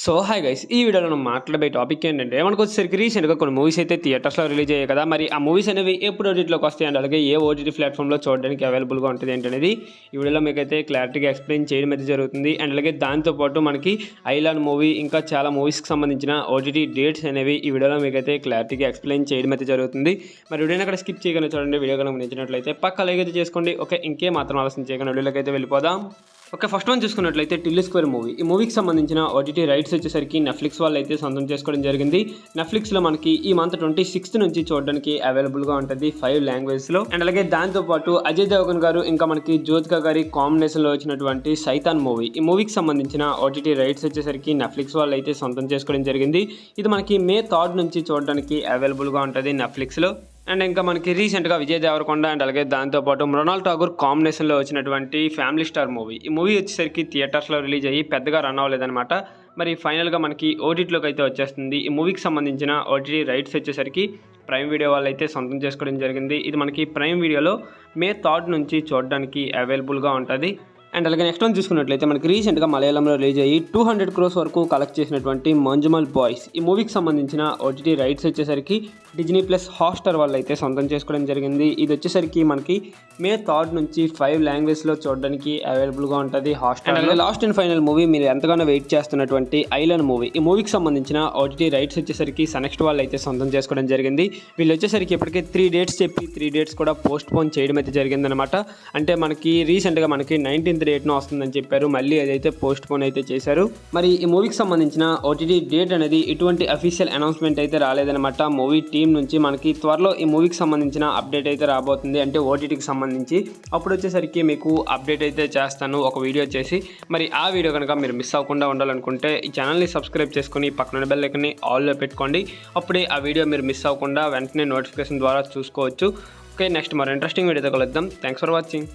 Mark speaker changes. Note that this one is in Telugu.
Speaker 1: సో హాయ్ గైస్, ఈ వీడియోలో మనం మాట్లాడే టాపిక్ ఏంటంటే మనకు వచ్చేసరికి రీసెంట్గా కొన్ని మూవీస్ అయితే థియేటర్స్లో రిలీజ్ అయ్యాయి కదా. మరి ఆ మూవీస్ అనేవి ఎప్పుడు ఓటీటీలోకి వస్తాయి అండ్ అలాగే ఏ ఓటీటీ ప్లాట్ఫామ్లో చూడడానికి అవైలబుల్గా ఉంటుంది ఏంటనేది ఈ వీడియోలో మీకైతే క్లారిటీగా ఎక్స్ప్లెయిన్ చేయడం అయితే జరుగుతుంది. అండ్ అలాగే దాంతోపాటు మనకి ఐలాండ్ మూవీ ఇంకా చాలా మూవీస్కి సంబంధించిన ఓటీటీ డేట్స్ అనేవి ఈ వీడియోలో మీకైతే క్లారిటీగా ఎక్స్ప్లెయిన్ చేయడం అయితే జరుగుతుంది. మరి వీడియోని అక్కడ స్కిప్ చేయకుండా చూడండి. వీడియో కనుక నచ్చినట్లయితే పక్క లైక్ అయితే చేసుకోండి. ఓకే, ఇంకే మాత్రం ఆలోచన చేయకుండా వీడియోలోకి అయితే వెళ్ళిపోదాం. ఓకే, ఫస్ట్ వన్ చూసుకున్నట్లయితే టిల్లు స్క్వేర్ మూవీ. ఈ మూవీకి సంబంధించిన ఓటీటీ రైట్స్ వచ్చేసరికి నెట్ఫ్లిక్స్ వాళ్ళు అయితే సొంతం చేసుకోవడం జరిగింది. నెట్ఫ్లిక్స్లో మనకి ఈ మంత్ 26th నుంచి చూడడానికి అవైలబుల్గా ఉంటుంది 5 లాంగ్వేజ్లో. అండ్ అలాగే దాంతోపాటు అజయ్ దేవగన్ గారు ఇంకా మనకి జ్యోతిక గారి కాంబినేషన్లో వచ్చినటువంటి సైతాన్ మూవీ. ఈ మూవీకి సంబంధించిన ఓటీటీ రైట్స్ వచ్చేసరికి నెట్ఫ్లిక్స్ వాళ్ళు అయితే సొంతం చేసుకోవడం జరిగింది. ఇది మనకి May 3rd నుంచి చూడడానికి అవైలబుల్గా ఉంటుంది నెట్ఫ్లిక్స్లో. అండ్ ఇంకా మనకి రీసెంట్గా విజయ్ దేవరకొండ అండ్ అలాగే దాంతోపాటు మృణాల్ ఠాగూర్ కాంబినేషన్లో వచ్చినటువంటి ఫ్యామిలీ స్టార్ మూవీ. ఈ మూవీ వచ్చేసరికి థియేటర్స్లో రిలీజ్ అయ్యి పెద్దగా రన్ అవ్వలేదన్నమాట. మరి ఫైనల్గా మనకి ఓటీటీలోకి అయితే వచ్చేస్తుంది. ఈ మూవీకి సంబంధించిన ఓటీటీ రైట్స్ వచ్చేసరికి ప్రైమ్ వీడియో వాళ్ళు అయితే సొంతం చేసుకోవడం జరిగింది. ఇది మనకి ప్రైమ్ వీడియోలో May 3rd నుంచి చూడడానికి అవైలబుల్గా ఉంటుంది. అండ్ అలాగే నెక్స్ట్ వన్ చూసుకున్నట్లయితే మనకి రీసెంట్గా మలయాళంలో రిలీజ్ అయ్యి 200 crores వరకు కలెక్ట్ చేసినటువంటి మంజుమల్ బాయ్స్. ఈ మూవీకి సంబంధించిన ఓటీటీ రైట్స్ వచ్చేసరికి డిజ్నీ ప్లస్ హాట్స్టార్ వాళ్ళు అయితే సొంతం చేసుకోవడం జరిగింది. ఇది వచ్చేసరికి మనకి May 3rd నుంచి 5 లాంగ్వేజ్లో చూడడానికి అవైలబుల్గా ఉంటుంది హాట్స్టార్. అలాగే లాస్ట్ అండ్ ఫైనల్ మూవీ మీరు ఎంతగానో వెయిట్ చేస్తున్నటువంటి ఐలాండ్ మూవీ. ఈ మూవీకి సంబంధించిన ఓటీటీ రైట్స్ వచ్చేసరికి సనెక్స్ట్ వాళ్ళు అయితే సొంతం చేసుకోవడం జరిగింది. వీళ్ళు వచ్చేసరికి ఇప్పటికే 3 dates చెప్పి 3 dates కూడా పోస్ట్ పోన్ చేయడం అయితే జరిగిందనమాట. అంటే మనకి రీసెంట్గా మనకి 19th డేట్ను వస్తుందని చెప్పారు, మళ్ళీ అదైతే పోస్ట్ పోన్ అయితే చేశారు. మరి ఈ మూవీకి సంబంధించిన ఓటీటీ డేట్ అనేది ఎటువంటి అఫీషియల్ అనౌన్స్మెంట్ అయితే రాలేదనమాట మూవీ టీం నుంచి. మనకి త్వరలో ఈ మూవీకి సంబంధించిన అప్డేట్ అయితే రాబోతుంది, అంటే ఓటీటీకి సంబంధించి. అప్పుడు వచ్చేసరికి మీకు అప్డేట్ అయితే చేస్తాను ఒక వీడియో చేసి. మరి ఆ వీడియో కనుక మీరు మిస్ అవ్వకుండా ఉండాలనుకుంటే ఈ ఛానల్ని సబ్స్క్రైబ్ చేసుకుని పక్కన బెల్ ఐకాన్ని ఆల్లో పెట్టుకోండి. అప్పుడే ఆ వీడియో మీరు మిస్ అవ్వకుండా వెంటనే నోటిఫికేషన్ ద్వారా చూసుకోవచ్చు. ఓకే, నెక్స్ట్ మరో ఇంట్రెస్టింగ్ వీడియోతో కలుద్దాం. Thanks for watching.